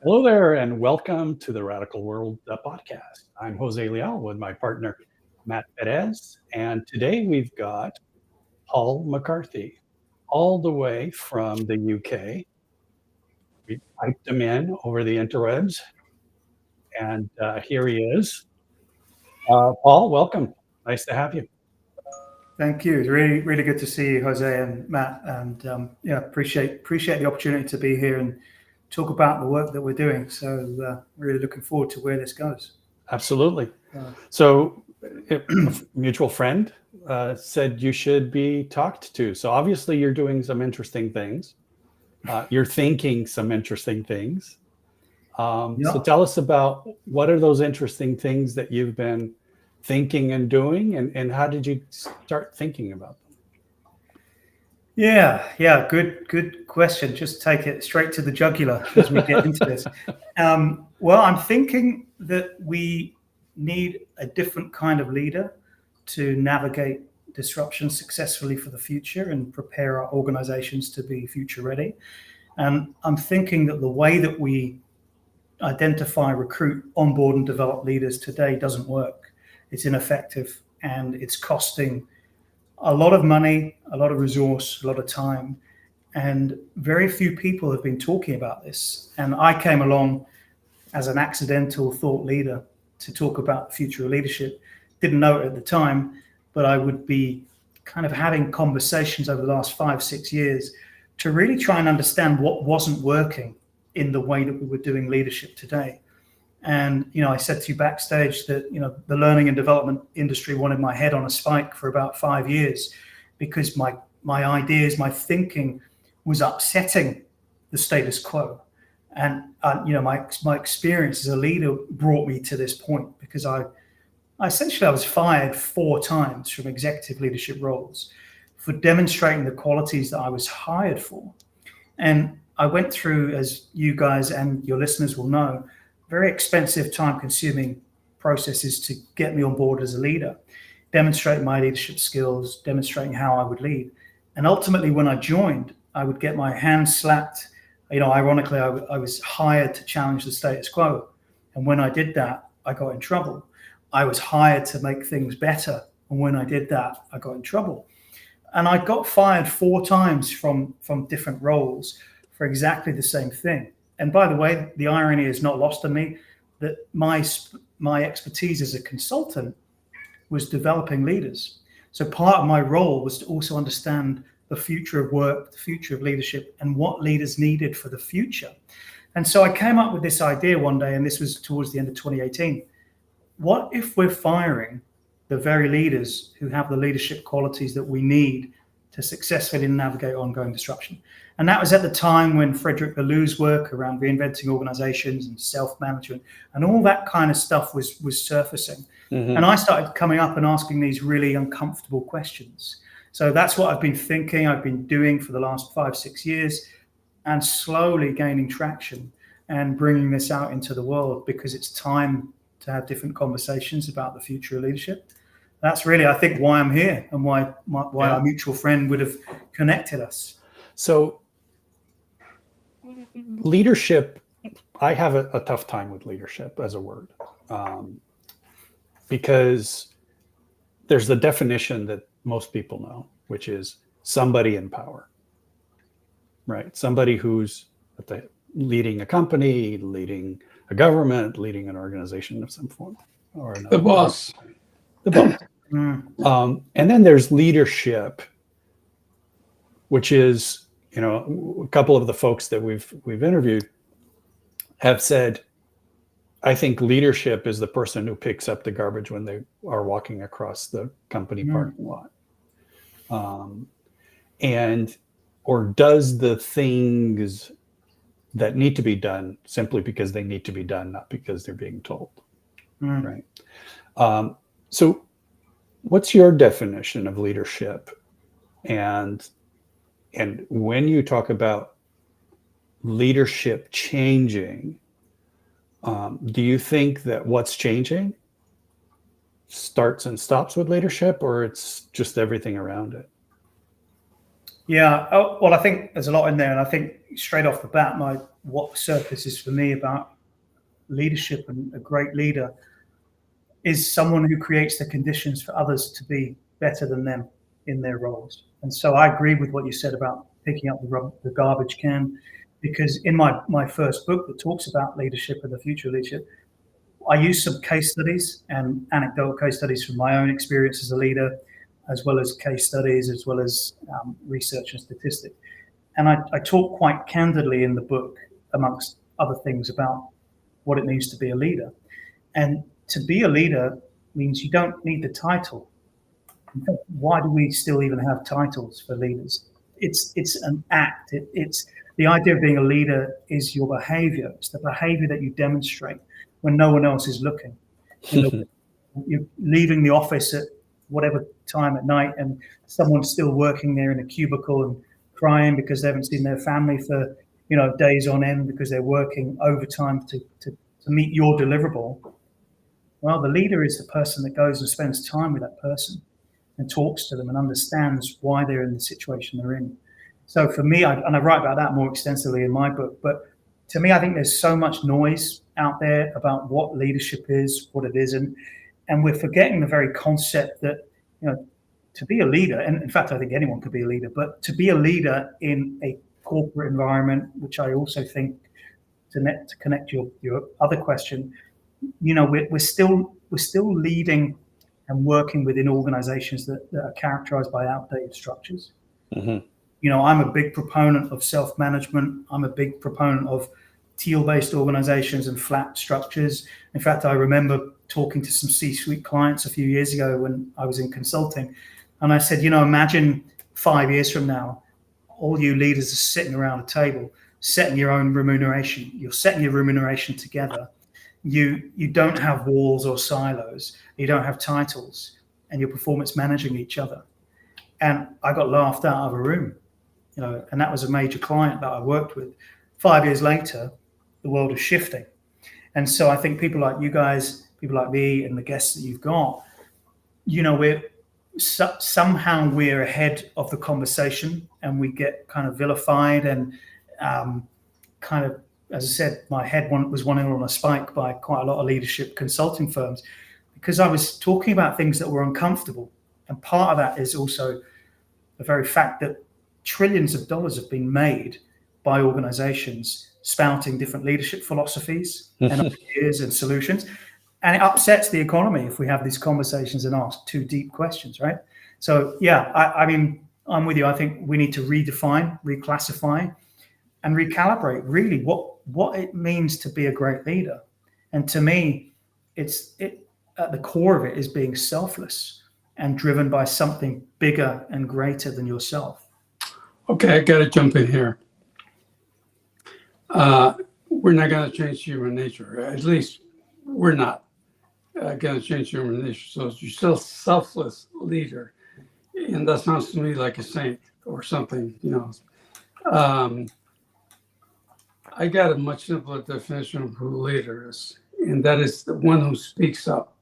Hello there, and welcome to the Radical World podcast. I'm Jose Leal with my partner, Matt Perez, and today we've got Paul McCarthy, all the way from the UK. We piped him in over the interwebs, and here he is. Paul, welcome. Nice to have you. Thank you. It's really, really good to see you, Jose and Matt. And appreciate the opportunity to be here and talk about the work that we're doing. So really looking forward to where this goes. Absolutely. So a mutual friend said you should be talked to. So obviously you're doing some interesting things. You're thinking some interesting things. So tell us about what are those interesting things that you've been thinking and doing, and how did you start thinking about them? Yeah. Good question. Just take it straight to the jugular as we get into this. Well, I'm thinking that we need a different kind of leader to navigate disruption successfully for the future and prepare our organizations to be future ready. And I'm thinking that the way that we identify, recruit, onboard, and develop leaders today doesn't work. It's ineffective, and it's costing a lot of money, a lot of resource, a lot of time, and very few people have been talking about this. And I came along as an accidental thought leader to talk about the future of leadership. Didn't know it at the time, but I would be kind of having conversations over the last 5-6 years to really try and understand what wasn't working in the way that we were doing leadership today. And, I said to you backstage that, the learning and development industry wanted my head on a spike for about 5 years because my ideas, my thinking was upsetting the status quo. And, my experience as a leader brought me to this point because I was fired 4 times from executive leadership roles for demonstrating the qualities that I was hired for. And I went through, as you guys and your listeners will know, very expensive, time-consuming processes to get me on board as a leader, demonstrating my leadership skills, demonstrating how I would lead. And ultimately, when I joined, I would get my hands slapped. Ironically, I was hired to challenge the status quo. And when I did that, I got in trouble. I was hired to make things better. And when I did that, I got in trouble. And I got fired 4 times from different roles for exactly the same thing. And by the way, the irony is not lost on me that my expertise as a consultant was developing leaders. So part of my role was to also understand the future of work, the future of leadership, and what leaders needed for the future. And so I came up with this idea one day, and this was towards the end of 2018. What if we're firing the very leaders who have the leadership qualities that we need to successfully navigate ongoing disruption? And that was at the time when Frederick Laloux's work around reinventing organizations and self-management and all that kind of stuff was surfacing. Mm-hmm. And I started coming up and asking these really uncomfortable questions. So that's what I've been thinking, I've been doing for the last 5-6 years, and slowly gaining traction and bringing this out into the world because it's time to have different conversations about the future of leadership. That's really, I think, why I'm here and why our mutual friend would have connected us. So leadership, I have a tough time with leadership as a word because there's the definition that most people know, which is somebody in power, right? Somebody who's leading a company, leading a government, leading an organization of some form or another. The boss. And then there's leadership, which is, a couple of the folks that we've interviewed have said, I think leadership is the person who picks up the garbage when they are walking across the company parking lot. Or does the things that need to be done simply because they need to be done, not because they're being told. Right. So what's your definition of leadership? And when you talk about leadership changing, do you think that what's changing starts and stops with leadership, or it's just everything around it? Yeah. Oh, well, I think there's a lot in there, and I think straight off the bat, what surfaces for me about leadership and a great leader is someone who creates the conditions for others to be better than them in their roles. And so I agree with what you said about picking up the garbage can, because in my first book that talks about leadership and the future of leadership, I use some case studies and anecdotal case studies from my own experience as a leader, as well as case studies, as well as research and statistics. And I talk quite candidly in the book, amongst other things, about what it means to be a leader. And to be a leader means you don't need the title. In fact, why do we still even have titles for leaders? It's an act. It's the idea of being a leader is your behavior. It's the behavior that you demonstrate when no one else is looking. You're leaving the office at whatever time at night, and someone's still working there in a cubicle and crying because they haven't seen their family for days on end because they're working overtime to meet your deliverable. Well, the leader is the person that goes and spends time with that person and talks to them and understands why they're in the situation they're in. So for me, I write about that more extensively in my book, but to me, I think there's so much noise out there about what leadership is, what it isn't, and we're forgetting the very concept that, to be a leader, and in fact, I think anyone could be a leader, but to be a leader in a corporate environment, which I also think, to connect your other question, we're still leading and working within organizations that are characterized by outdated structures. Mm-hmm. I'm a big proponent of self-management. I'm a big proponent of teal-based organizations and flat structures. In fact, I remember talking to some C-suite clients a few years ago when I was in consulting, and I said, imagine 5 years from now, all you leaders are sitting around a table, setting your own remuneration. You're setting your remuneration together. You don't have walls or silos. You don't have titles, and you're performance managing each other. And I got laughed out of a room, and that was a major client that I worked with. 5 years later, the world is shifting. And so I think people like you guys, people like me, and the guests that you've got, somehow we're ahead of the conversation, and we get kind of vilified and kind of, as I said, my head was wanting on a spike by quite a lot of leadership consulting firms, because I was talking about things that were uncomfortable. And part of that is also the very fact that trillions of dollars have been made by organizations spouting different leadership philosophies and ideas and solutions. And it upsets the economy if we have these conversations and ask too deep questions, right? So, yeah, I mean, I'm with you. I think we need to redefine, reclassify, and recalibrate really what it means to be a great leader. And to me, at the core of it is being selfless and driven by something bigger and greater than yourself. Okay, I got to jump in here. We're not going to change human nature. At least we're not going to change human nature. So you're still selfless leader. And that sounds to me like a saint or something, I got a much simpler definition of who a leader is, and that is the one who speaks up.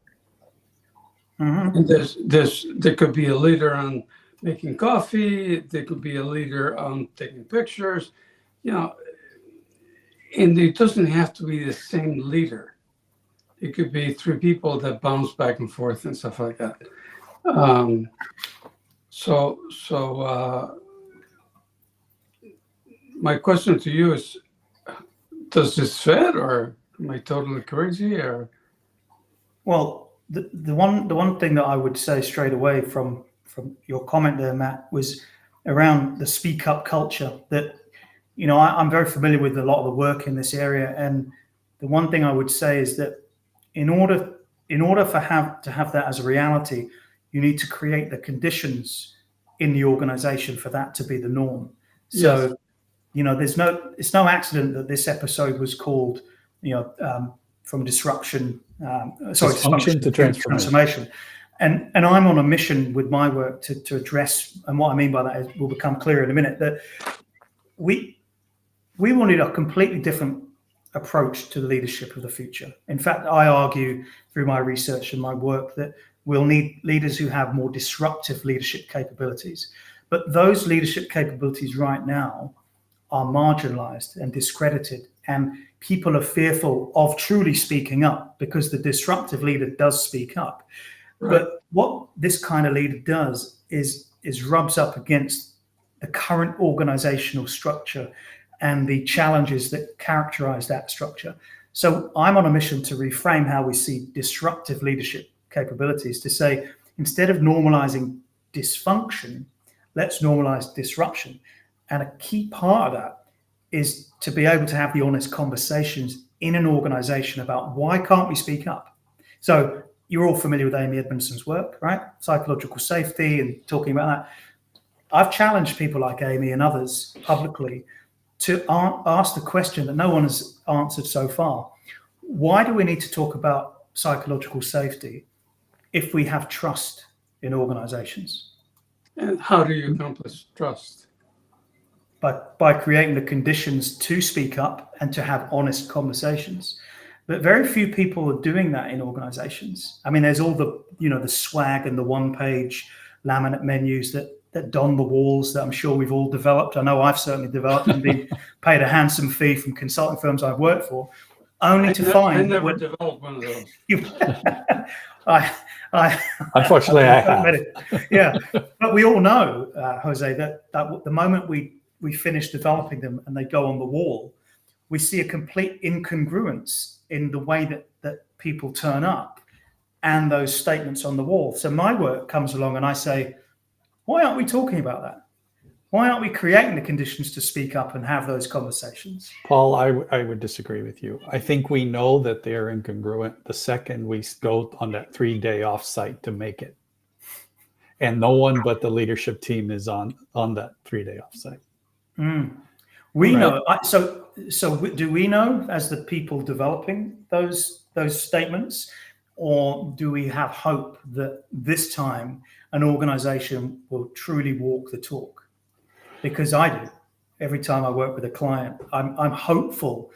Mm-hmm. And there could be a leader on making coffee. There could be a leader on taking pictures, and it doesn't have to be the same leader. It could be three people that bounce back and forth and stuff like that. So my question to you is, does this fit, or am I totally crazy? Or well, the one thing that I would say straight away from your comment there, Matt, was around the speak up culture. That I'm very familiar with a lot of the work in this area, and the one thing I would say is that in order to have that as a reality, you need to create the conditions in the organization for that to be the norm. So. Yes. It's no accident that this episode was called, from disruption, dysfunction to transformation. And I'm on a mission with my work to address, and what I mean by that will become clear in a minute, that we will need a completely different approach to the leadership of the future. In fact, I argue through my research and my work that we'll need leaders who have more disruptive leadership capabilities. But those leadership capabilities right now are marginalized and discredited, and people are fearful of truly speaking up because the disruptive leader does speak up. Right. But what this kind of leader does is rubs up against the current organizational structure and the challenges that characterize that structure. So I'm on a mission to reframe how we see disruptive leadership capabilities, to say, instead of normalizing dysfunction, let's normalize disruption. And a key part of that is to be able to have the honest conversations in an organization about why can't we speak up? So you're all familiar with Amy Edmondson's work, right? Psychological safety and talking about that. I've challenged people like Amy and others publicly to ask the question that no one has answered so far. Why do we need to talk about psychological safety if we have trust in organizations? And how do you accomplish trust? By creating the conditions to speak up and to have honest conversations. But very few people are doing that in organizations. I mean, there's all the, the swag and the one-page laminate menus that don the walls that I'm sure we've all developed. I know I've certainly developed and been paid a handsome fee from consulting firms I've worked for, only to find... I never developed one of those. Unfortunately, I have. Yeah, but we all know, Jose, that the moment we finish developing them and they go on the wall, we see a complete incongruence in the way that people turn up and those statements on the wall. So my work comes along and I say, why aren't we talking about that? Why aren't we creating the conditions to speak up and have those conversations? Paul, I would disagree with you. I think we know that they're incongruent the second we go on that 3-day offsite to make it. And no one but the leadership team is on that 3-day offsite. We know. So do we know, as the people developing those statements, or do we have hope that this time an organization will truly walk the talk? Because I do. Every time I work with a client, I'm hopeful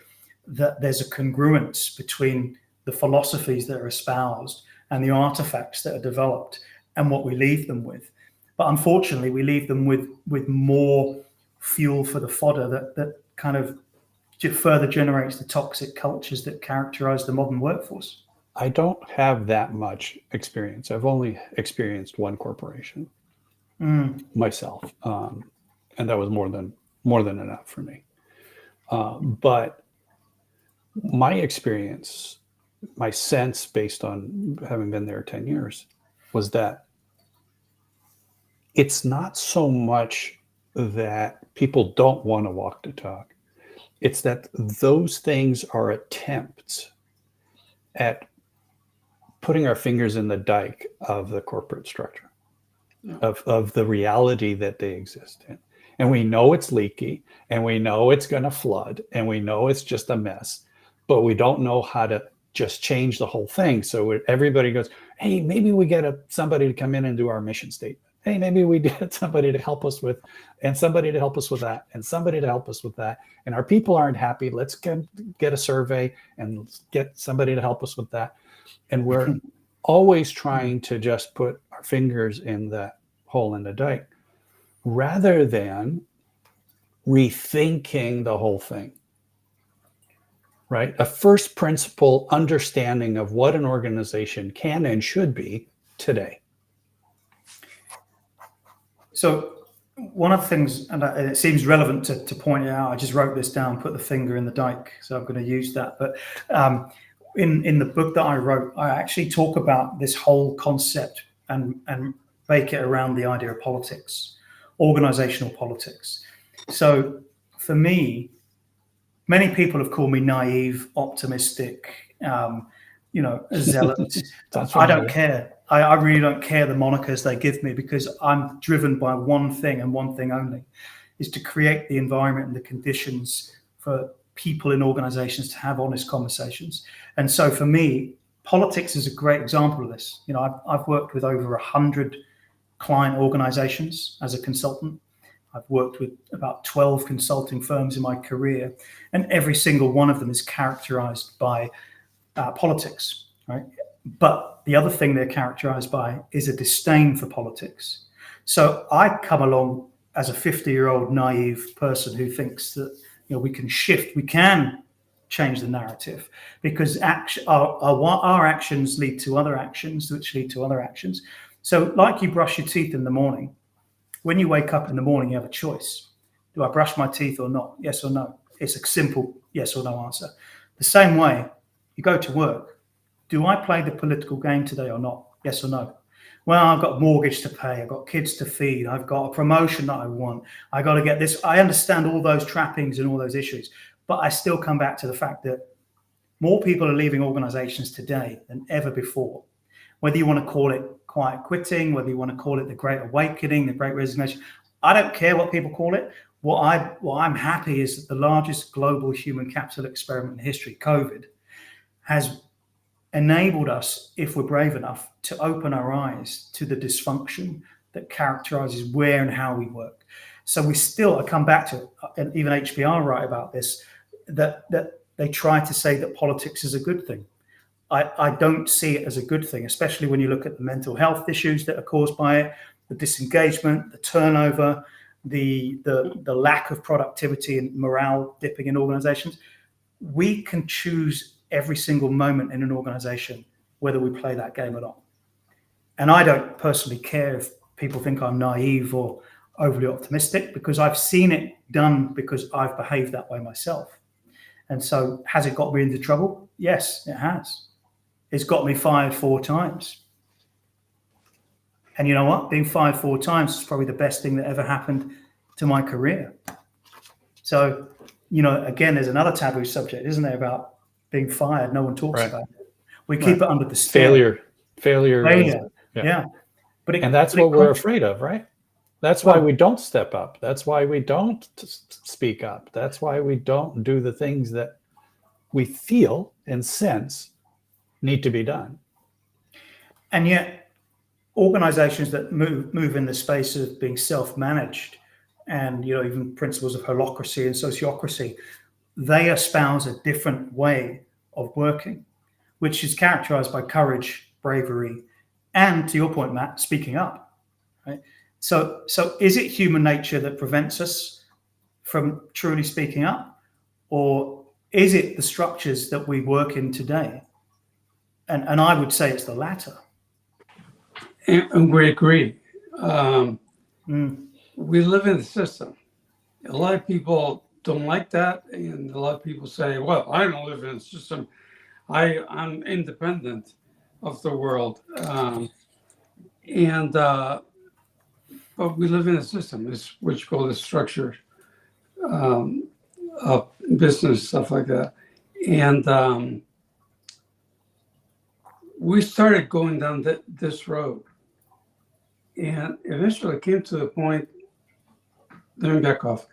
that there's a congruence between the philosophies that are espoused and the artifacts that are developed and what we leave them with. But unfortunately, we leave them with more fuel for the fodder that kind of further generates the toxic cultures that characterize the modern workforce. I don't have that much experience. I've only experienced one corporation myself. And that was more than enough for me. But my experience, my sense based on having been there 10 years, was that it's not so much that people don't want to walk the talk. It's that those things are attempts at putting our fingers in the dike of the corporate structure, of the reality that they exist in. And we know it's leaky, and we know it's going to flood, and we know it's just a mess, but we don't know how to just change the whole thing. So everybody goes, hey, maybe we get somebody to come in and do our mission statement. Hey, maybe we get somebody to help us with, and somebody to help us with that, and somebody to help us with that. And our people aren't happy. Let's get a survey and get somebody to help us with that. And we're always trying to just put our fingers in that hole in the dike, rather than rethinking the whole thing, right? A first principle understanding of what an organization can and should be today. So one of the things, and it seems relevant to point it out, I just wrote this down, put the finger in the dike, so I'm going to use that. But in the book that I wrote, I actually talk about this whole concept and bake it around the idea of politics. Organizational politics. So for me, many people have called me naive, optimistic, a zealot. I don't care. I really don't care the monikers they give me, because I'm driven by one thing and one thing only, is to create the environment and the conditions for people in organizations to have honest conversations. And so for me, politics is a great example of this. I've worked with over 100 client organizations as a consultant. I've worked with about 12 consulting firms in my career, and every single one of them is characterized by politics, right? But the other thing they're characterized by is a disdain for politics. So I come along as a 50-year-old naive person who thinks that we can change the narrative, because our actions lead to other actions, which lead to other actions. So like you brush your teeth in the morning, when you wake up in the morning, you have a choice. Do I brush my teeth or not? Yes or no? It's a simple yes or no answer. The same way, you go to work. Do I play the political game today or not? Yes or no? Well, I've got a mortgage to pay. I've got kids to feed. I've got a promotion that I want. I got to get this. I understand all those trappings and all those issues, but I still come back to the fact that more people are leaving organizations today than ever before. Whether you want to call it quiet quitting, whether you want to call it the Great Awakening, the Great Resignation, I don't care what people call it. What I'm happy is that the largest global human capital experiment in history, COVID, has enabled us, if we're brave enough, to open our eyes to the dysfunction that characterizes where and how we work. So I come back to, and even HBR write about this, that they try to say that politics is a good thing. I don't see it as a good thing, especially when you look at the mental health issues that are caused by it, the disengagement, the turnover, the lack of productivity and morale dipping in organizations. We can choose every single moment in an organization whether we play that game or not. And I don't personally care if people think I'm naive or overly optimistic, because I've seen it done because I've behaved that way myself. And so has it got me into trouble? Yes, it has. It's got me fired 4 times. And you know what? Being fired 4 times is probably the best thing that ever happened to my career. So, again, there's another taboo subject, isn't there, about being fired? No one talks about it. We keep it under the stairs. Failure. Yeah. And that's what we're afraid of, right? That's why we don't step up. That's why we don't speak up. That's why we don't do the things that we feel and sense need to be done. And yet, organizations that move in the space of being self-managed, and even principles of holacracy and sociocracy, they espouse a different way of working, which is characterized by courage, bravery, and, to your point, Matt, speaking up. Right? So is it human nature that prevents us from truly speaking up, or is it the structures that we work in today? And I would say it's the latter. And we agree. We live in the system. A lot of people don't like that, and a lot of people say, well, I don't live in the system. I'm independent of the world. But we live in a system, which call the structure of business, stuff like that. And we started going down this road. And eventually it came to the point, let me back off.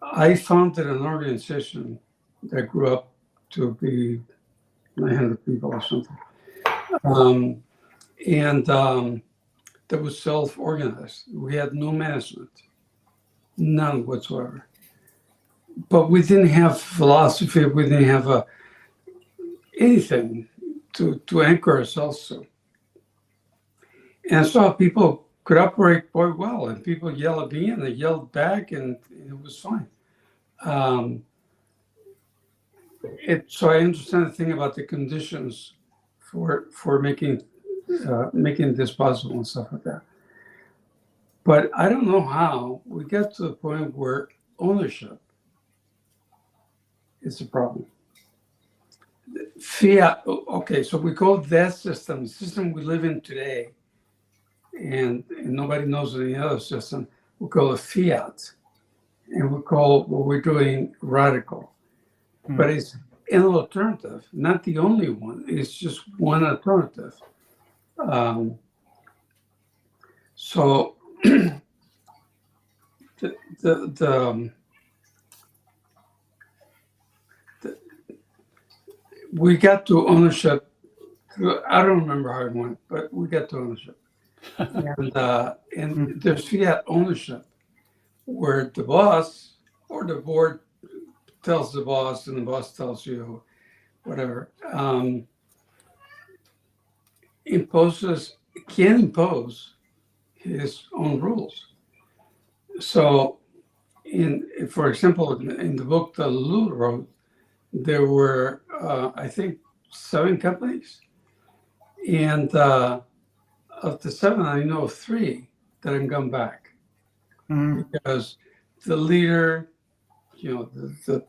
I founded an organization that grew up to be 900 people or something. That was self-organized. We had no management, none whatsoever. But we didn't have philosophy. We didn't have anything to anchor ourselves to. And so people could operate quite well, and people yell at me, and they yelled back, and it was fine. So I understand the thing about the conditions for making this possible and stuff like that. But I don't know how we get to the point where ownership is a problem. Fiat, okay, so we call that system, the system we live in today, and nobody knows any other system, we call it fiat, and we call what we're doing radical. But it's an alternative, not the only one. It's just one alternative. So we got to ownership. I don't remember how it went, but we got to ownership. And there's fiat ownership, where the boss or the board tells the boss, and the boss tells you, whatever, imposes can't impose his own rules. So, for example, in the book that Leal wrote, there were, I think, 7 companies. And of the 7, I know of 3 that have gone back. Because the leader, the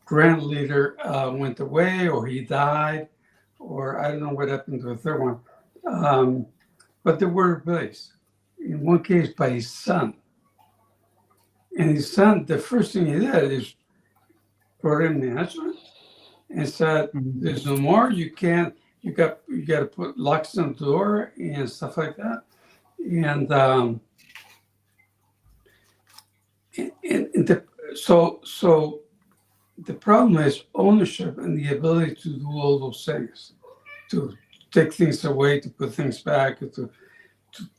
grand leader went away, or he died, or I don't know what happened to the 3rd one. But they were replaced, in one case by his son. And his son, the first thing he did is program management and said, there's no more, you got to put locks on the door and stuff like that. And so the problem is ownership and the ability to do all those things, to take things away, to put things back, to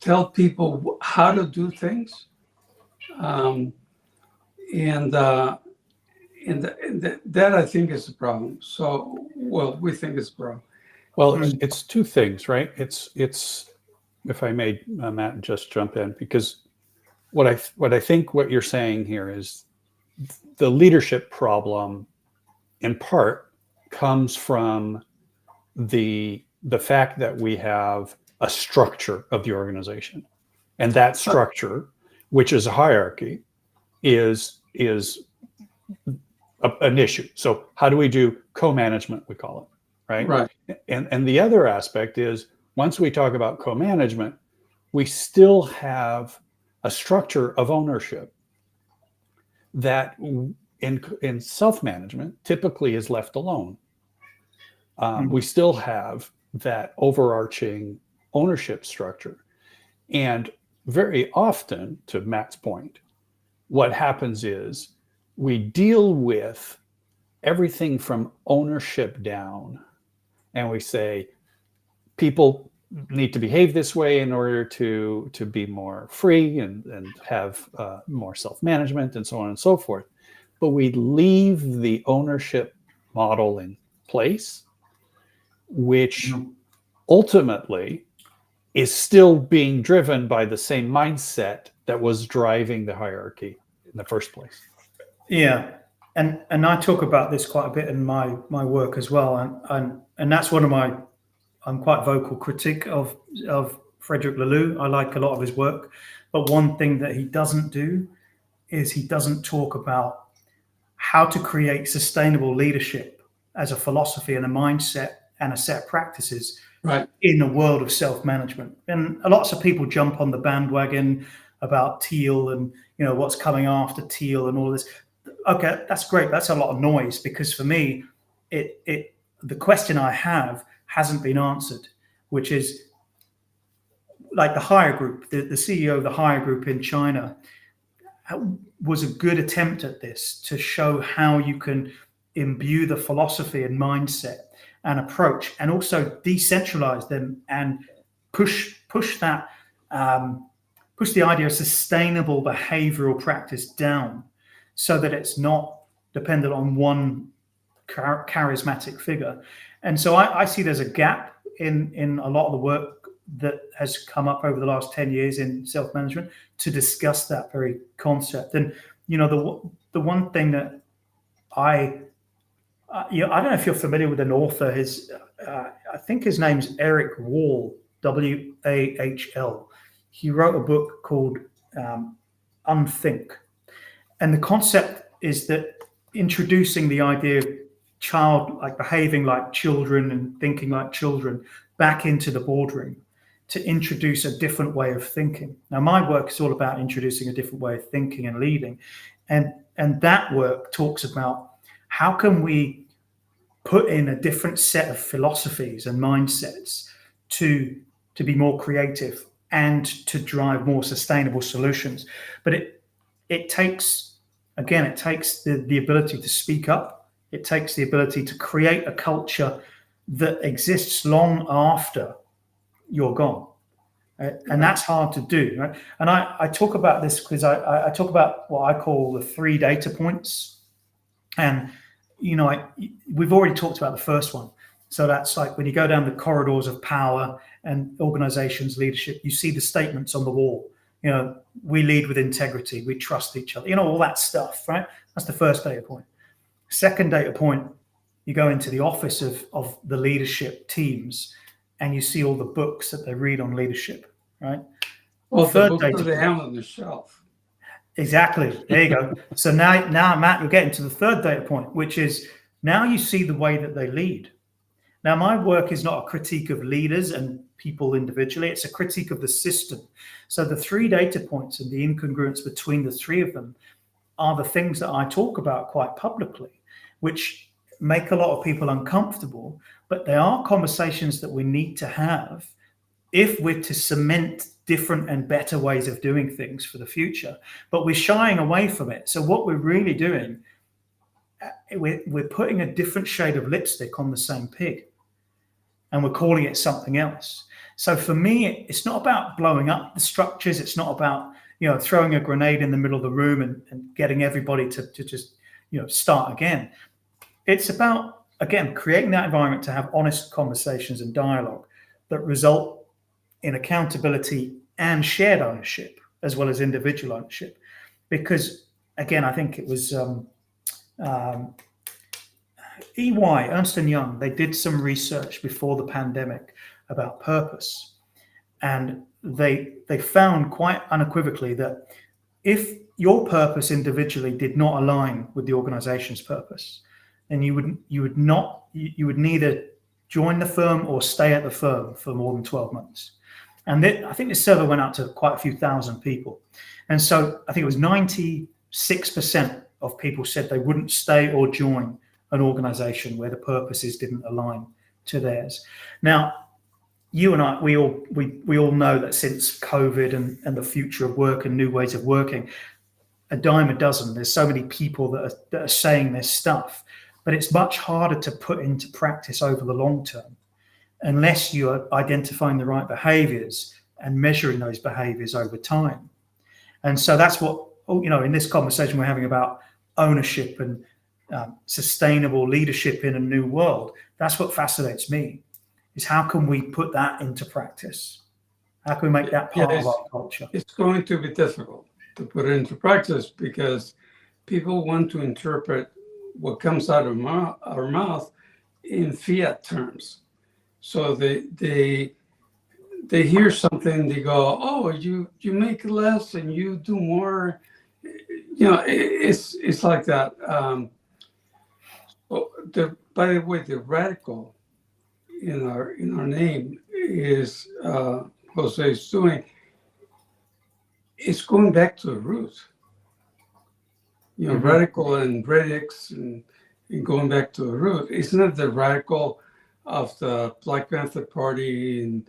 tell people how to do things. And that I think is the problem. So, well, we think it's a problem. Well, it's 2 things, right? It's if I may, Matt, just jump in, because what I think what you're saying here is the leadership problem, in part, comes from the fact that we have a structure of the organization, and that structure, which is a hierarchy, is an issue. So how do we do co-management, we call it, right? Right. And the other aspect is, once we talk about co-management, we still have a structure of ownership that in self-management typically is left alone. We still have that overarching ownership structure. And very often, to Matt's point, what happens is we deal with everything from ownership down, and we say people need to behave this way in order to be more free and have more self-management and so on and so forth. But we leave the ownership model in place, which ultimately is still being driven by the same mindset that was driving the hierarchy in the first place. Yeah, and I talk about this quite a bit in my work as well, and that's one of my, I'm quite vocal critic of Frederick Laloux. I like a lot of his work, but one thing that he doesn't do is he doesn't talk about how to create sustainable leadership as a philosophy and a mindset and a set of practices, right, in the world of self-management. And lots of people jump on the bandwagon about Teal and what's coming after Teal and all this. Okay, that's great. That's a lot of noise, because for me, the question I have hasn't been answered, which is like the higher group, the CEO of the higher group in China was a good attempt at this, to show how you can imbue the philosophy and mindset and approach, and also decentralize them and push the idea of sustainable behavioral practice down, so that it's not dependent on one charismatic figure. And so I see there's a gap in a lot of the work that has come up over the last 10 years in self-management to discuss that very concept. And the one thing that I don't know if you're familiar with an author. I think his name's Eric Wall, Wahl. He wrote a book called Unthink. And the concept is that introducing the idea of behaving like children and thinking like children back into the boardroom, to introduce a different way of thinking. Now, my work is all about introducing a different way of thinking and leading. And that work talks about how can we put in a different set of philosophies and mindsets to be more creative and to drive more sustainable solutions. But it takes the ability to speak up. It takes the ability to create a culture that exists long after you're gone. And that's hard to do, right? And I talk about this because I talk about what I call the 3 data points. And we've already talked about the first one, So that's like when you go down the corridors of power and organizations, leadership, you see the statements on the wall. You know, we lead with integrity, we trust each other, you know, all that stuff, right? That's the first data point. Second data point, you go into the office of the leadership teams and you see all the books that they read on leadership, right? Well, Third the books data that they point. have on the shelf. Exactly. There you go. So now, Matt, we're getting to the third data point, which is now you see the way that they lead. Now, my work is not a critique of leaders and people individually. It's a critique of the system. So the three data points and the incongruence between the three of them are the things that I talk about quite publicly, which make a lot of people uncomfortable. But they are conversations that we need to have if we're to cement different and better ways of doing things for the future. But we're shying away from it. So what we're really doing, we're putting a different shade of lipstick on the same pig, and we're calling it something else. So for me, it's not about blowing up the structures. It's not about, you know, throwing a grenade in the middle of the room and getting everybody to just, you know, start again. It's about, again, creating that environment to have honest conversations and dialogue that result in accountability and shared ownership as well as individual ownership. Because, again, I think it was EY, Ernst & Young, they did some research before the pandemic about purpose. And they found quite unequivocally that if your purpose individually did not align with the organization's purpose, then you would neither join the firm or stay at the firm for more than 12 months. And I think this survey went out to quite a few thousand people. And so I think it was 96% of people said they wouldn't stay or join an organization where the purposes didn't align to theirs. Now, you and I, we all know that since COVID and the future of work and new ways of working, a dime a dozen, there's so many people that are saying this stuff, but it's much harder to put into practice over the long term unless you are identifying the right behaviors and measuring those behaviors over time. And so that's what, you know, in this conversation we're having about ownership and sustainable leadership in a new world. That's what fascinates me, is how can we put that into practice? How can we make that part of our culture? It's going to be difficult to put it into practice because people want to interpret what comes out of our mouth in fiat terms. So they hear something, they go, "Oh, you make less and you do more." You know, it's like that. By the way, the radical in our name is Jose is doing. It's going back to the root. You know, radical and radix and going back to the root. It's not the radical of the Black Panther Party and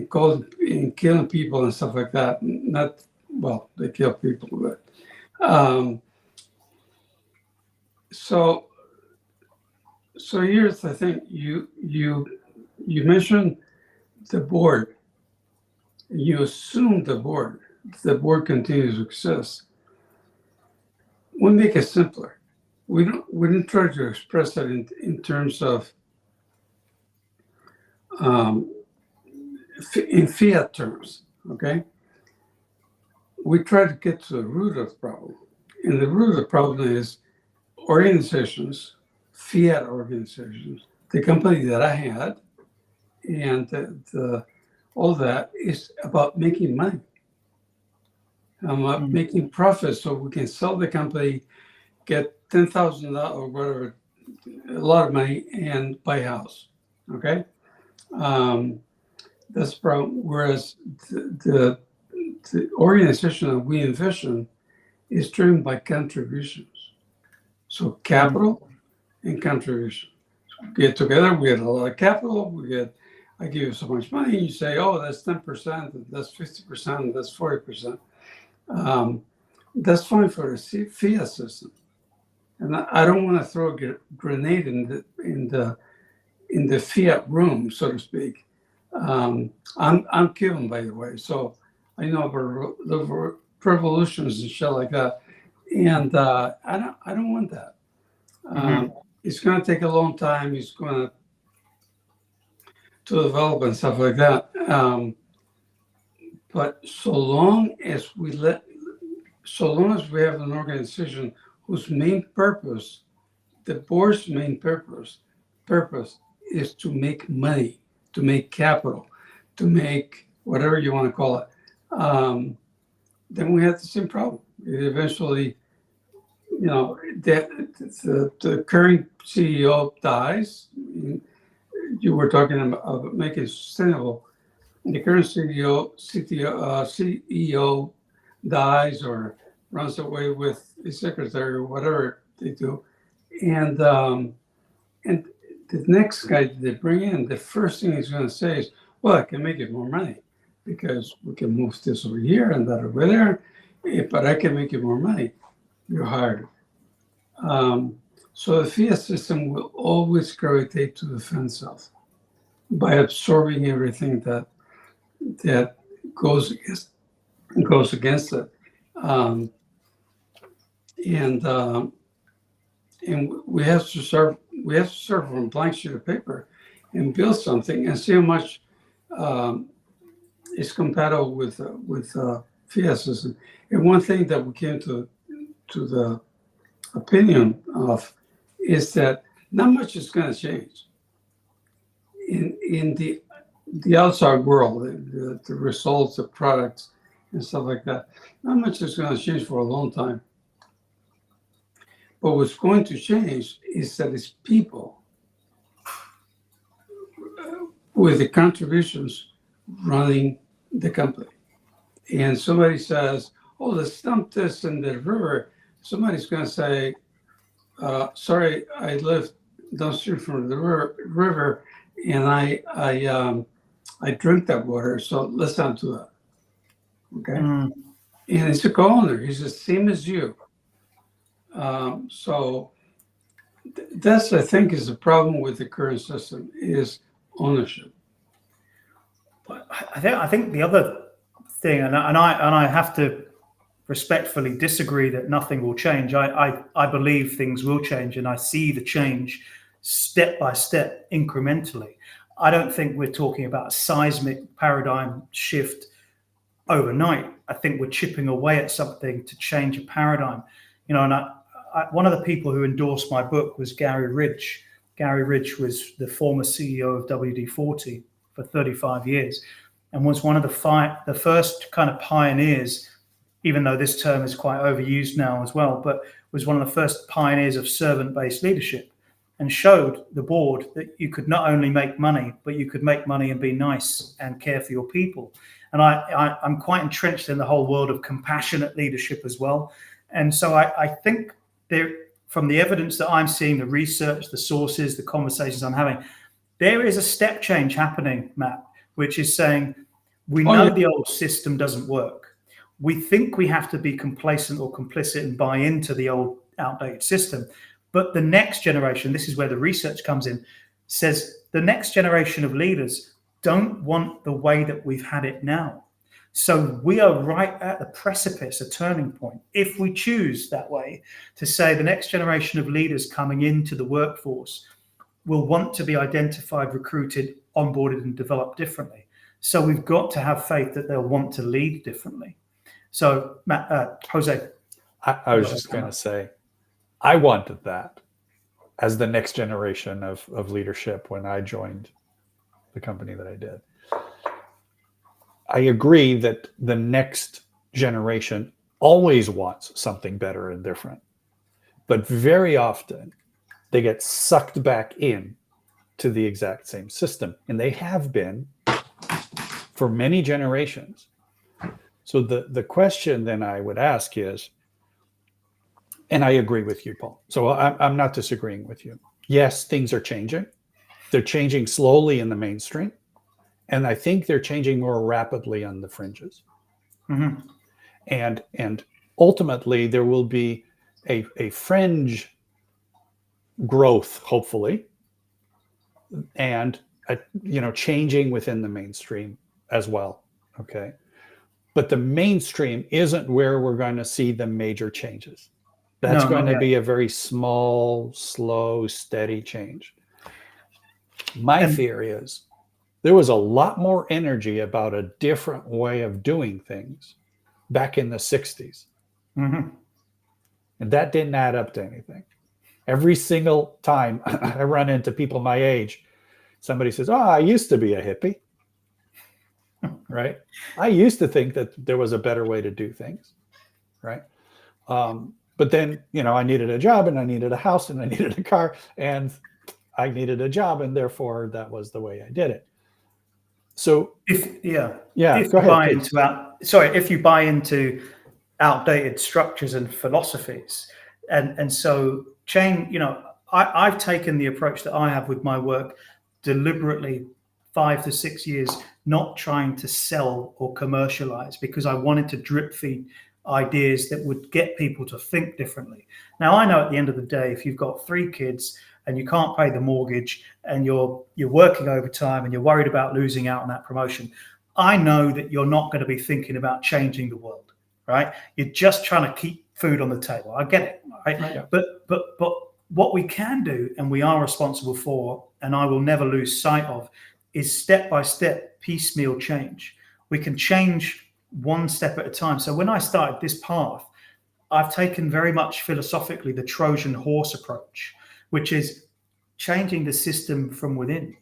killing people and stuff like that. Not, well, they kill people, but so here's the thing. You mentioned the board. You assume the board continues to exist. We make it simpler. We didn't try to express that in terms of in fiat terms, okay? We try to get to the root of the problem. And the root of the problem is organizations, fiat organizations, the company that I had, and all that is about making money. Making profits so we can sell the company, get $10,000 or whatever, a lot of money, and buy a house, okay? That's the problem. Whereas the organization that we envision is driven by contributions. So capital and contribution. So we get together, we get a lot of capital, I give you so much money, and you say, oh, that's 10%, and that's 50%, and that's 40%. That's fine for the fiat system. And I don't want to throw a grenade in the fiat room, so to speak. I'm Cuban, by the way, so I know about the revolutions and shit like that. And I don't want that. It's going to take a long time. It's going to to develop and stuff like that. But so long as we have an organization whose main purpose, the board's main purpose is to make money, to make capital, to make whatever you want to call it, then we have the same problem. Eventually, the current CEO dies. You were talking about making it sustainable. The current CEO dies or runs away with his secretary or whatever they do, and the next guy that they bring in, the first thing he's going to say is, "Well, I can make it more money because we can move this over here and that over there, but I can make it more money." You're hired. So the fiat system will always gravitate to defend itself by absorbing everything that goes against it, and we have to start from a blank sheet of paper and build something and see how much is compatible with fiat system. And one thing that we came to the opinion of is that not much is going to change in the outside world, the results, the products, and stuff like that. Not much is going to change for a long time. But what's going to change is that it's people with the contributions running the company. And somebody says, "Oh, let's dump this in the river." Somebody's going to say, "Sorry, I live downstream from the river, and I drink that water, so let's not do that." Okay, and it's a co-owner. He's the same as you. So that's, I think, is the problem with the current system is ownership. But I think the other thing, and I have to respectfully disagree that nothing will change. I believe things will change, and I see the change step by step, incrementally. I don't think we're talking about a seismic paradigm shift overnight. I think we're chipping away at something to change a paradigm. And one of the people who endorsed my book was Gary Ridge. Gary Ridge was the former CEO of WD-40 for 35 years and was one of the first kind of pioneers, even though this term is quite overused now as well, but was one of the first pioneers of servant-based leadership and showed the board that you could not only make money, but you could make money and be nice and care for your people. And I'm quite entrenched in the whole world of compassionate leadership as well. And so I think from the evidence that I'm seeing, the research, the sources, the conversations I'm having, there is a step change happening, Matt, which is saying we know the old system doesn't work. We think we have to be complacent or complicit and buy into the old outdated system. But the next generation, this is where the research comes in, says the next generation of leaders don't want the way that we've had it now. So we are right at the precipice, a turning point. If we choose that way to say the next generation of leaders coming into the workforce will want to be identified, recruited, onboarded, and developed differently. So we've got to have faith that they'll want to lead differently. So, Jose. I was just going to say, I wanted that as the next generation of leadership when I joined the company that I did. I agree that the next generation always wants something better and different, but very often they get sucked back in to the exact same system, and they have been for many generations. So the question then I would ask is, and I agree with you, Paul. So I'm not disagreeing with you. Yes, things are changing. They're changing slowly in the mainstream. And I think they're changing more rapidly on the fringes. Mm-hmm. And ultimately, there will be a fringe growth, hopefully, and changing within the mainstream as well. Okay. But the mainstream isn't where we're going to see the major changes. That's going to be a very small, slow, steady change. My fear is there was a lot more energy about a different way of doing things back in the 60s. Mm-hmm. And that didn't add up to anything. Every single time I run into people my age, somebody says, "Oh, I used to be a hippie." Right? I used to think that there was a better way to do things. Right? But then, I needed a job and I needed a house and I needed a car and I needed a job, and therefore that was the way I did it. So if go you ahead, buy please. if you buy into outdated structures and philosophies, and so change, I've taken the approach that I have with my work deliberately 5 to 6 years, not trying to sell or commercialize, because I wanted to drip feed ideas that would get people to think differently. Now, I know at the end of the day, if you've got 3 kids and you can't pay the mortgage and you're working overtime and you're worried about losing out on that promotion, I know that you're not going to be thinking about changing the world, right? You're just trying to keep food on the table. I get it, right? Yeah. But what we can do, and we are responsible for, and I will never lose sight of, is step-by-step piecemeal change. We can change one step at a time. So when I started this path, I've taken very much philosophically the Trojan horse approach, which is changing the system from within,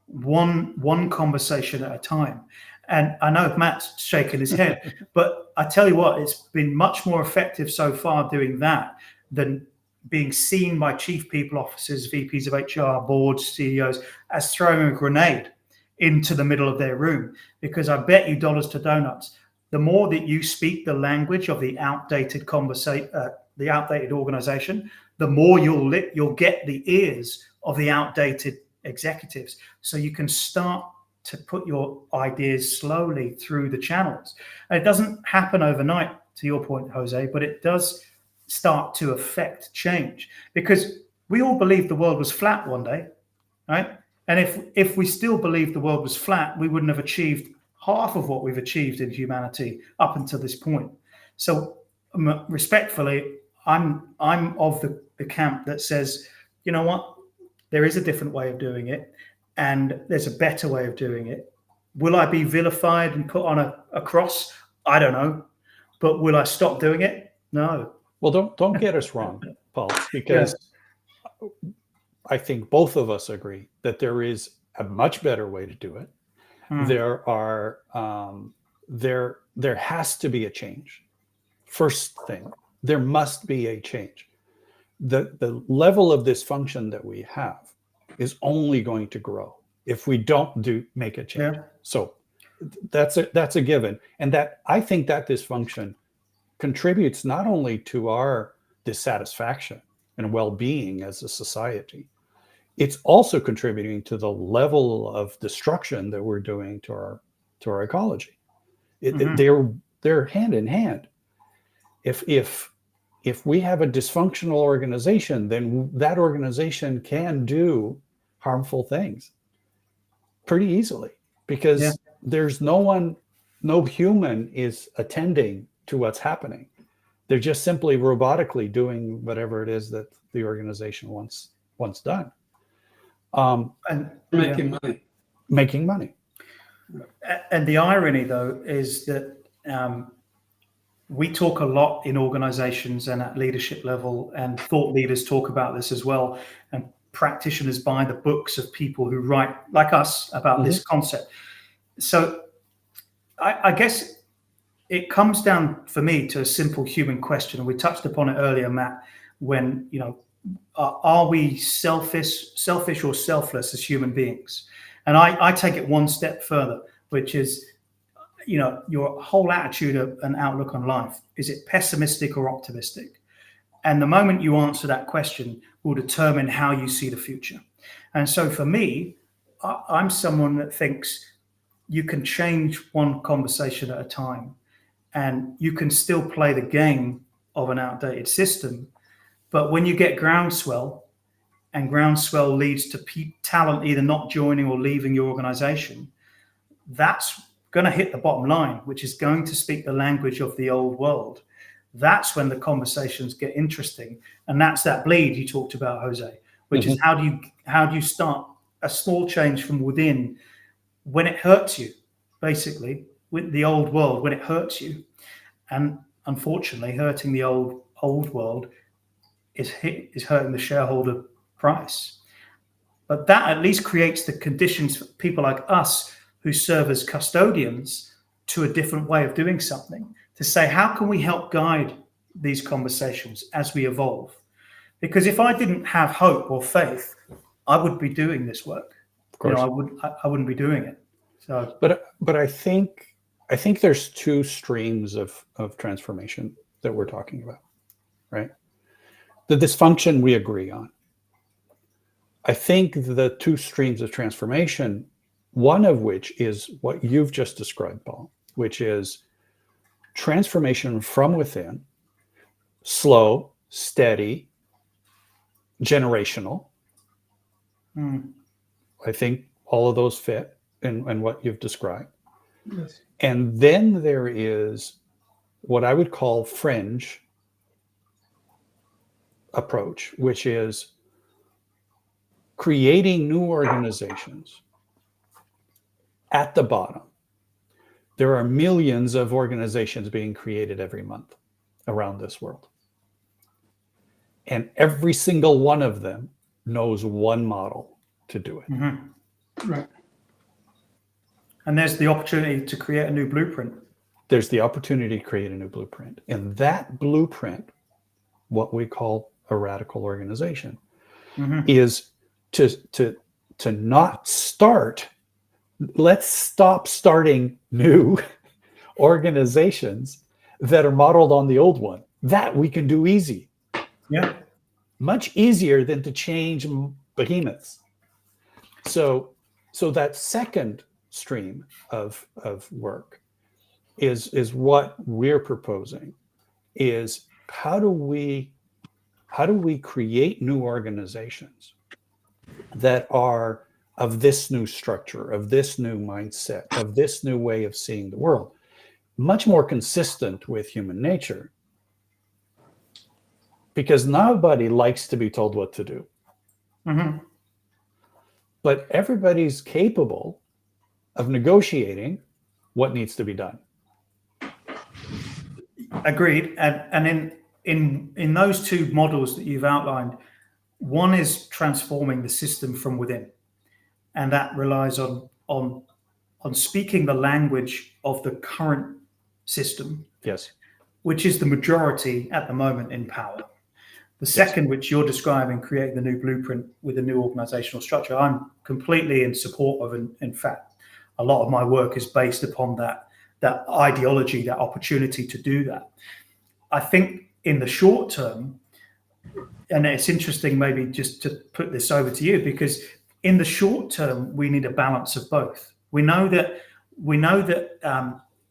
one conversation at a time. And I know Matt's shaking his head, but I tell you what, it's been much more effective so far doing that than being seen by chief people officers, VPs of HR, boards, CEOs, as throwing a grenade into the middle of their room. Because I bet you dollars to donuts, the more that you speak the language of the outdated the outdated organization, the more you'll get the ears of the outdated executives. So you can start to put your ideas slowly through the channels. And it doesn't happen overnight, to your point, Jose, but it does start to affect change, because we all believed the world was flat one day, right? And if we still believed the world was flat, we wouldn't have achieved half of what we've achieved in humanity up until this point. So respectfully, I'm of the camp that says, you know what, there is a different way of doing it, and there's a better way of doing it. Will I be vilified and put on a cross? I don't know. But will I stop doing it? No. Well, don't get us wrong, Paul, because I think both of us agree that there is a much better way to do it. There are there has to be a change. First thing, there must be a change. The level of dysfunction that we have is only going to grow if we don't make a change. So that's a given, and that I think that dysfunction contributes not only to our dissatisfaction and well-being as a society, it's also contributing to the level of destruction that we're doing to our ecology. They're hand in hand. If we have a dysfunctional organization, then that organization can do harmful things pretty easily, because there's no human is attending to what's happening. They're just simply robotically doing whatever it is that the organization wants done. And making money. And the irony, though, is that we talk a lot in organizations and at leadership level, and thought leaders talk about this as well, and practitioners buy the books of people who write like us about this concept. So I guess it comes down for me to a simple human question, and we touched upon it earlier, Matt, when, are we selfish or selfless as human beings? And I take it one step further, which is, your whole attitude and outlook on life. Is it pessimistic or optimistic? And the moment you answer that question will determine how you see the future. And so for me, I'm someone that thinks you can change one conversation at a time, and you can still play the game of an outdated system. But when you get groundswell, and groundswell leads to talent either not joining or leaving your organization, that's going to hit the bottom line, which is going to speak the language of the old world. That's when the conversations get interesting. And that's that bleed you talked about, Jose, which is how do you start a small change from within when it hurts you, basically, with the old world, when it hurts you. And unfortunately, hurting the old world is hurting the shareholder price. But that at least creates the conditions for people like us who serve as custodians to a different way of doing something, to say, how can we help guide these conversations as we evolve? Because if I didn't have hope or faith, I would be doing this work. Of course. I wouldn't be doing it. So, but I think there's two streams of transformation that we're talking about, right? The dysfunction we agree on. I think the two streams of transformation, one of which is what you've just described, Paul, which is transformation from within, slow, steady, generational. I think all of those fit in what you've described. Yes. And then there is what I would call fringe approach, which is creating new organizations at the bottom. There are millions of organizations being created every month around this world. And every single one of them knows one model to do it. Right. and there's the opportunity to create a new blueprint. There's the opportunity to create a new blueprint. And that blueprint, what we call a radical organization, is to not start. Let's stop starting new organizations that are modeled on the old one. That we can do easy. Yeah. Much easier than to change behemoths. So that second stream of work is what we're proposing, is how do we create new organizations that are of this new structure, of this new mindset, of this new way of seeing the world, much more consistent with human nature, because nobody likes to be told what to do. But everybody's capable of negotiating what needs to be done. Agreed. And in those two models that you've outlined, one is transforming the system from within, and that relies on speaking the language of the current system, Yes. which is the majority at the moment in power. The second, which you're describing, creating the new blueprint with a new organizational structure, I'm completely in support of. And in fact, a lot of my work is based upon that ideology, that opportunity to do that. I think in the short term, and it's interesting maybe just to put this over to you, because in the short term, we need a balance of both. We know that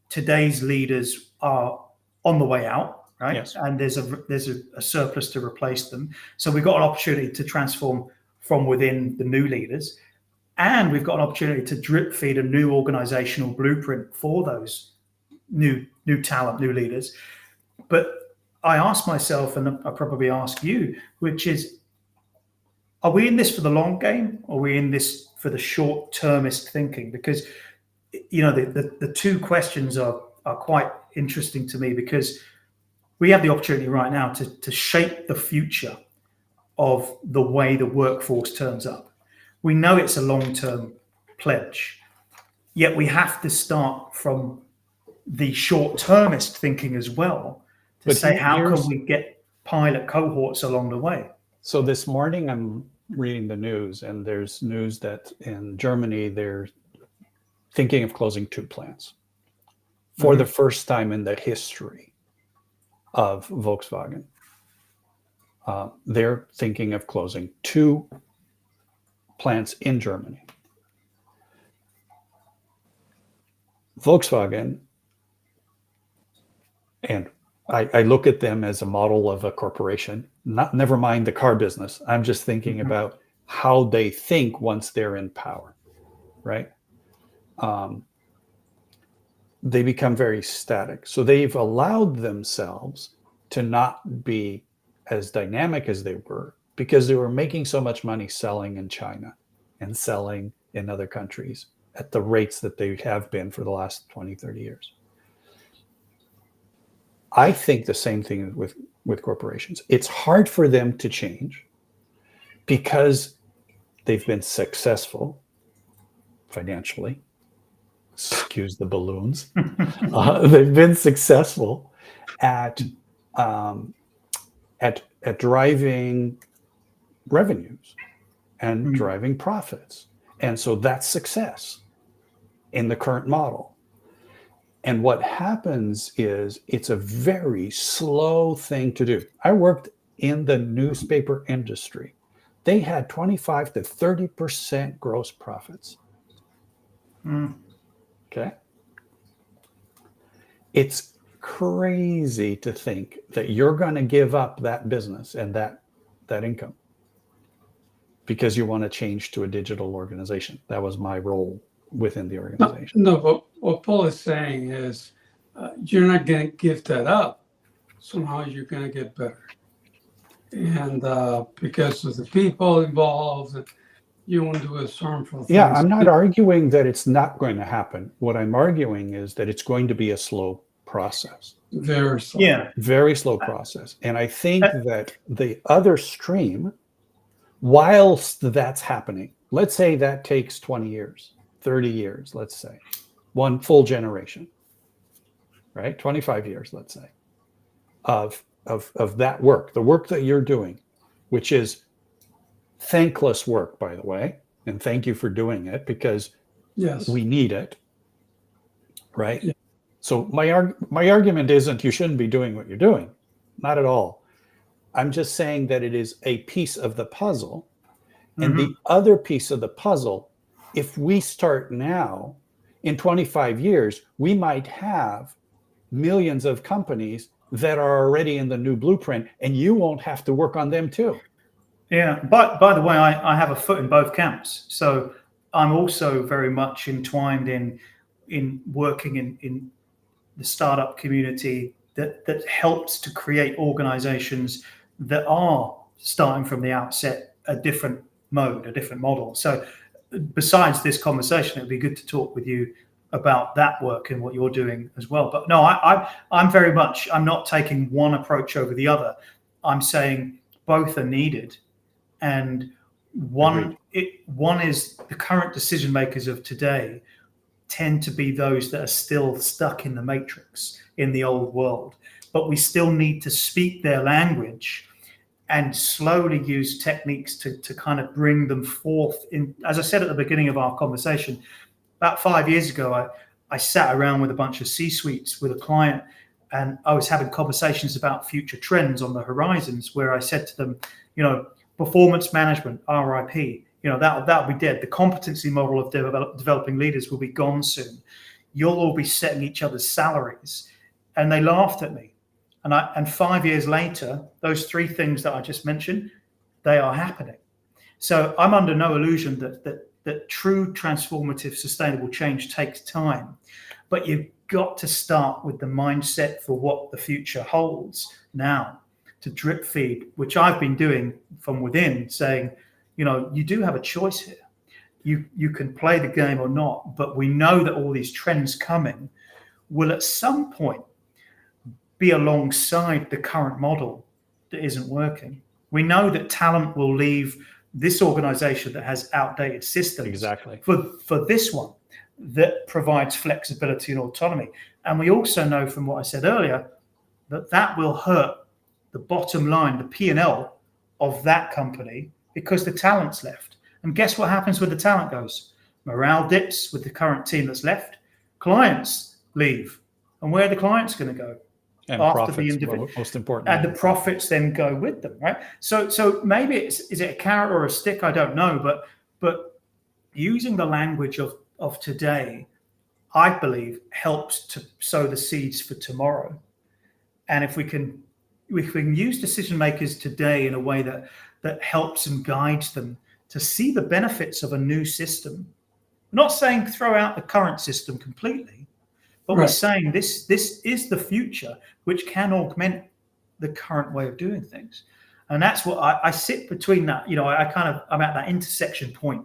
today's leaders are on the way out, right? Yes. And there's a surplus to replace them. So we've got an opportunity to transform from within the new leaders, and we've got an opportunity to drip feed a new organizational blueprint for those new talent, new leaders. But I ask myself, and I probably ask you, which is, are we in this for the long game, or are we in this for the short-termist thinking? Because, the two questions are quite interesting to me, because we have the opportunity right now to shape the future of the way the workforce turns up. We know it's a long-term pledge, yet we have to start from the short-termist thinking as well to say, how can we get pilot cohorts along the way? So this morning I'm reading the news, and there's news that in Germany they're thinking of closing 2 plants for the first time in the history of Volkswagen. They're thinking of closing 2 plants in Germany. Volkswagen, and I look at them as a model of a corporation, never mind the car business. I'm just thinking about how they think once they're in power, right? They become very static. So they've allowed themselves to not be as dynamic as they were, because they were making so much money selling in China and selling in other countries at the rates that they have been for the last 20, 30 years. I think the same thing with corporations. It's hard for them to change because they've been successful financially. Excuse the balloons. They've been successful at driving revenues and driving profits. And so that's success in the current model. And what happens is it's a very slow thing to do. I worked in the newspaper industry. They had 25 to 30% gross profits. Okay. It's crazy to think that you're going to give up that business and that income because you want to change to a digital organization. That was my role within the organization. No, but what Paul is saying is you're not going to give that up. Somehow you're going to get better. And because of the people involved, you won't do as harmful things. Yeah, I'm not arguing that it's not going to happen. What I'm arguing is that it's going to be a slow process. Very slow. Yeah. Very slow process. And I think that the other stream, whilst that's happening, let's say that takes 20 years, 30 years, let's say, one full generation, right? 25 years, let's say, of that work, the work that you're doing, which is thankless work, by the way, and thank you for doing it because we need it, right? Yeah. So my argument isn't you shouldn't be doing what you're doing, not at all. I'm just saying that it is a piece of the puzzle, and the other piece of the puzzle, if we start now, in 25 years, we might have millions of companies that are already in the new blueprint, and you won't have to work on them too. Yeah, but by the way, I have a foot in both camps. So I'm also very much entwined in working in the startup community that helps to create organizations that are starting from the outset a different mode, a different model. So besides this conversation, it'd be good to talk with you about that work and what you're doing as well. But no, I'm very much, I'm not taking one approach over the other. I'm saying both are needed. And one is the current decision makers of today tend to be those that are still stuck in the matrix, in the old world. But we still need to speak their language and slowly use techniques to kind of bring them forth. As I said at the beginning of our conversation, about 5 years ago, I sat around with a bunch of C-suites with a client, and I was having conversations about future trends on the horizons where I said to them, performance management, RIP, that'll be dead. The competency model of developing leaders will be gone soon. You'll all be setting each other's salaries. And they laughed at me. And 5 years later, those three things that I just mentioned, they are happening. So I'm under no illusion that true transformative sustainable change takes time, but you've got to start with the mindset for what the future holds now, to drip feed, which I've been doing from within, saying, you do have a choice here. You can play the game or not, but we know that all these trends coming will at some point be alongside the current model that isn't working. We know that talent will leave this organization that has outdated systems for this one that provides flexibility and autonomy. And we also know from what I said earlier that will hurt the bottom line, the P&L of that company, because the talent's left. And guess what happens when the talent goes? Morale dips with the current team that's left. Clients leave. And where are the clients going to go? And after profits, the individual, most important. And the profits then go with them, right? So maybe is it a carrot or a stick? I don't know, but using the language of today, I believe, helps to sow the seeds for tomorrow. And if we can use decision makers today in a way that helps and guides them to see the benefits of a new system, I'm not saying throw out the current system completely, but we're saying this is the future, which can augment the current way of doing things. And that's what I sit between that. I'm at that intersection point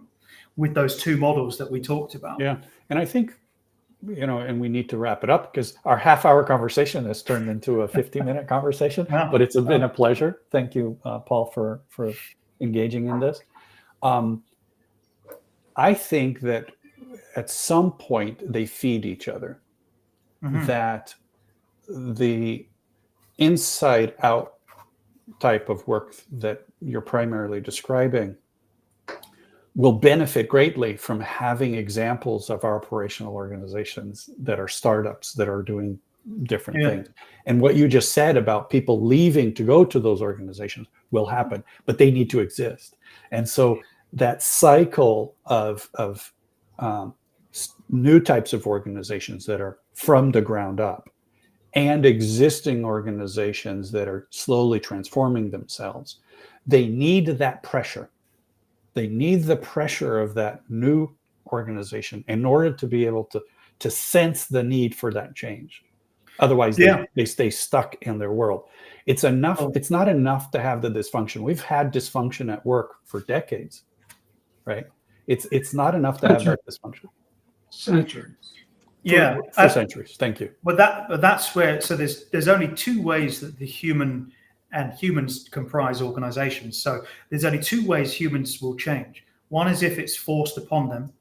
with those two models that we talked about. Yeah. And I think, and we need to wrap it up because our half-hour conversation has turned into a 50-minute conversation, Wow. but it's been a pleasure. Thank you, Paul, for engaging in this. I think that at some point they feed each other, that the inside out type of work that you're primarily describing will benefit greatly from having examples of our operational organizations that are startups that are doing different things. And what you just said about people leaving to go to those organizations will happen, but they need to exist. And so that cycle of new types of organizations that are from the ground up and existing organizations that are slowly transforming themselves, they need that pressure. They need the pressure of that new organization in order to be able to sense the need for that change. Otherwise, they stay stuck in their world. It's enough. It's not enough to have the dysfunction. We've had dysfunction at work for decades, right? It's not enough to have that dysfunction. Centuries. For centuries. Thank you. But that's where, so there's only two ways that humans comprise organizations. So there's only two ways humans will change. One is if it's forced upon them,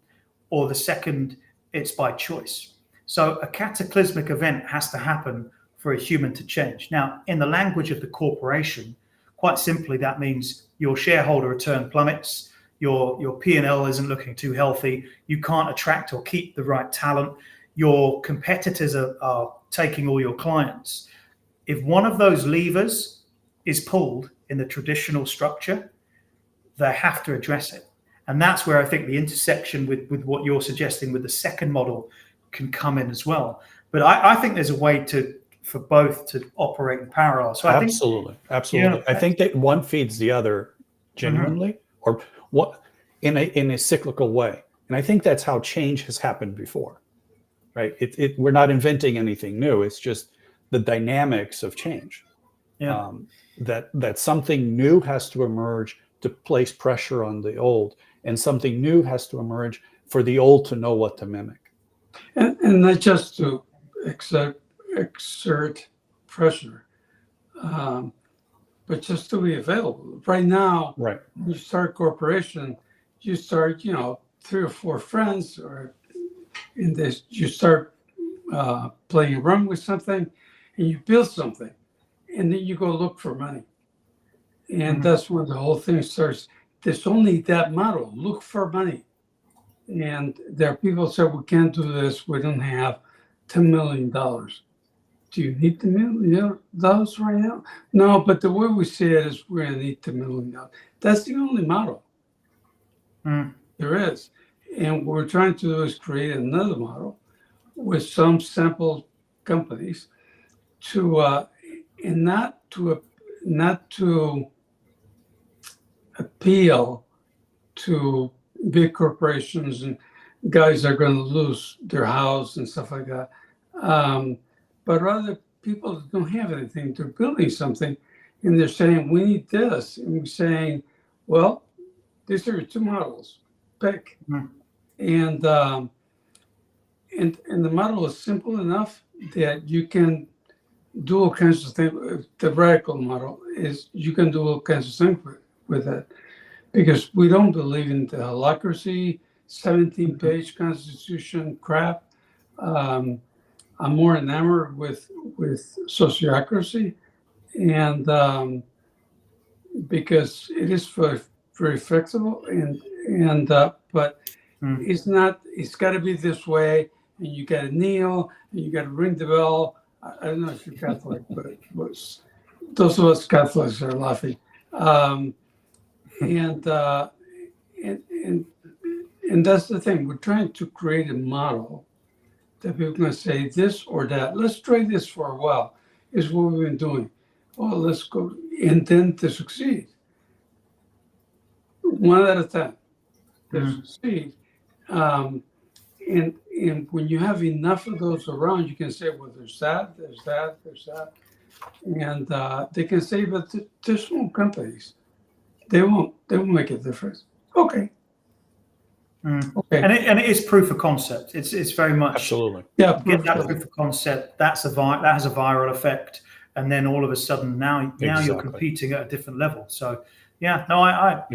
or the second, it's by choice. So a cataclysmic event has to happen for a human to change. Now, in the language of the corporation, quite simply, that means your shareholder return plummets, your P&L isn't looking too healthy, you can't attract or keep the right talent, your competitors are taking all your clients. If one of those levers is pulled in the traditional structure, they have to address it. And that's where I think the intersection with what you're suggesting with the second model can come in as well. But I think there's a way for both to operate in parallel. So absolutely. I think that one feeds the other genuinely, or what in a cyclical way. And I think that's how change has happened before, right? We're not inventing anything new. It's just the dynamics of change. That something new has to emerge to place pressure on the old, and something new has to emerge for the old to know what to mimic. And not just to exert pressure, but just to be available. Right now, when you start a corporation, you start, 3 or 4 friends, or in this, you start playing around with something, and you build something, and then you go look for money. And that's when the whole thing starts. There's only that model, look for money. And there are people who say, we can't do this, we don't have $10 million. Do you need $10 million right now? No, but the way we see it is we're going to need $10 million. That's the only model there is. And what we're trying to do is create another model with some sample companies and not to appeal to big corporations and guys are going to lose their house and stuff like that. But rather people that don't have anything, they're building something and they're saying, we need this. And we're saying, well, these are your 2 models, pick. And the model is simple enough that you can do all kinds of things. The radical model is you can do all kinds of things with it, because we don't believe in the holacracy, 17-page constitution crap. I'm more enamored with sociocracy, and because it is very flexible, but it's not. It's got to be this way, and you got to kneel, and you got to ring the bell. I don't know if you're Catholic, but those of us Catholics are laughing. And that's the thing. We're trying to create a model that people can say this or that. Let's try this for a while. Is what we've been doing. Oh, let's go, and then to succeed, one at a time. To succeed, and when you have enough of those around, you can say, well, there's that, and they can say, but there's small companies. They won't make a difference. Okay. Okay. And it is proof of concept. It's very much Absolutely. Yeah. get that proof of concept. That has a viral effect, and then all of a sudden now you're Exactly. competing at a different level. So yeah, no, I'm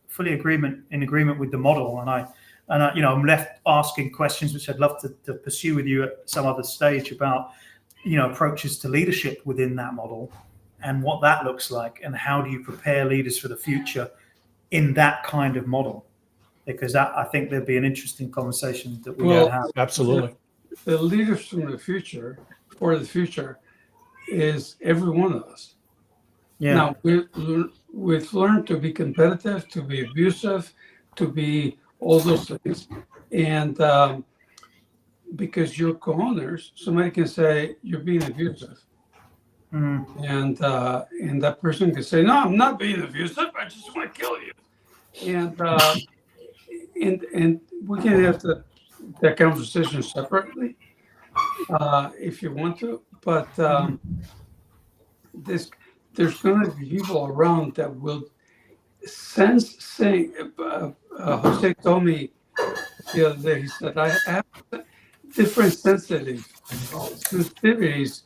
fully in agreement with the model, and I'm left asking questions which I'd love to pursue with you at some other stage about approaches to leadership within that model and what that looks like, and how do you prepare leaders for the future in that kind of model. Because I think there'd be an interesting conversation that we could have. Absolutely. The leaders from the future, for the future, is every one of us. Yeah. Now, we've learned to be competitive, to be abusive, to be all those things. And because you're co-owners, somebody can say, you're being abusive. And that person can say, no, I'm not being abusive. I just want to kill you. And we can have that conversation separately if you want to, but there's going to be people around that will saying, Jose told me the other day, he said, I have different sensitivities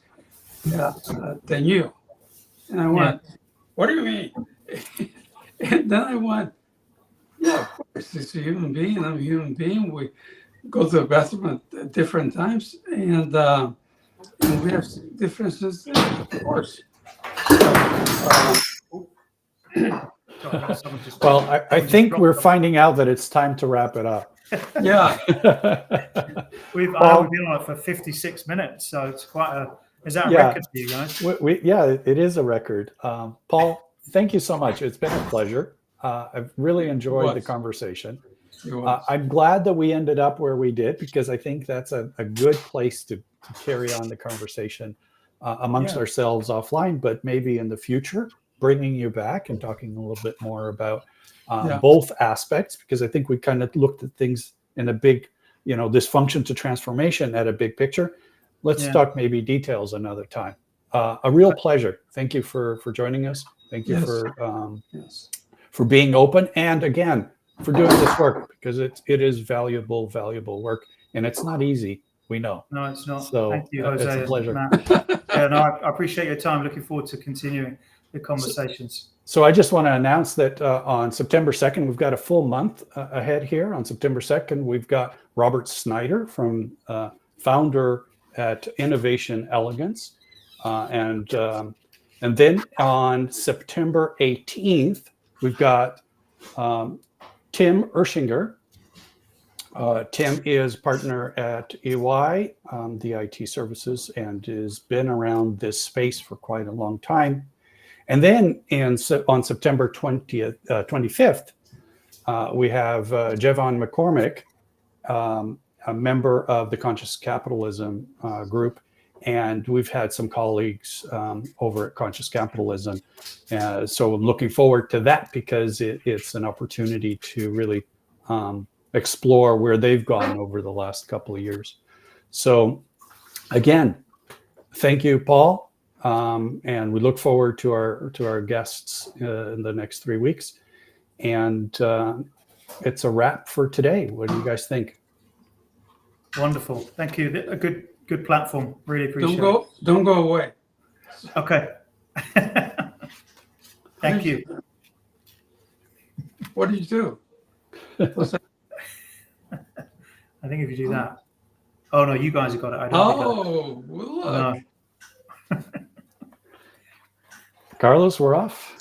than you. And I went, what do you mean? And then I went, yeah, of course, it's a human being. I'm a human being. We go to the bathroom at different times, and we have differences, of course. Well, I think we're finding out that it's time to wrap it up. Yeah. We've been on it for 56 minutes, so it's is that a record for you guys? It is a record. Paul, thank you so much. It's been a pleasure. I've really enjoyed the conversation. I'm glad that we ended up where we did, because I think that's a good place to carry on the conversation amongst ourselves offline, but maybe in the future, bringing you back and talking a little bit more about both aspects, because I think we kind of looked at things in a big, dysfunction to transformation at a big picture. Let's talk maybe details another time. A real pleasure. Thank you for joining us. Thank you for being open, and again, for doing this work, because it is valuable work, and it's not easy. We know. No, it's not. So thank you, Jose. It's a pleasure. I appreciate your time. Looking forward to continuing the conversations. So I just want to announce that on September 2nd, we've got a full month ahead here. On September 2nd, we've got Robert Snyder, founder at Innovation Elegance, and then on September 18th, we've got Tim Urschinger. Tim is partner at EY, the IT services, and has been around this space for quite a long time. And then on September 25th, we have Jevon McCormick, a member of the Conscious Capitalism group. And we've had some colleagues over at Conscious Capitalism. So I'm looking forward to that, because it's an opportunity to really explore where they've gone over the last couple of years. So again, thank you, Paul. And we look forward to our guests in the next 3 weeks. And it's a wrap for today. What do you guys think? Wonderful. Thank you. A good platform. Really appreciate it. Don't go away. Okay. Thank you. What do you do? I think if you do that. Oh no, you guys have got it. I don't. Well, look. No. Carlos, we're off.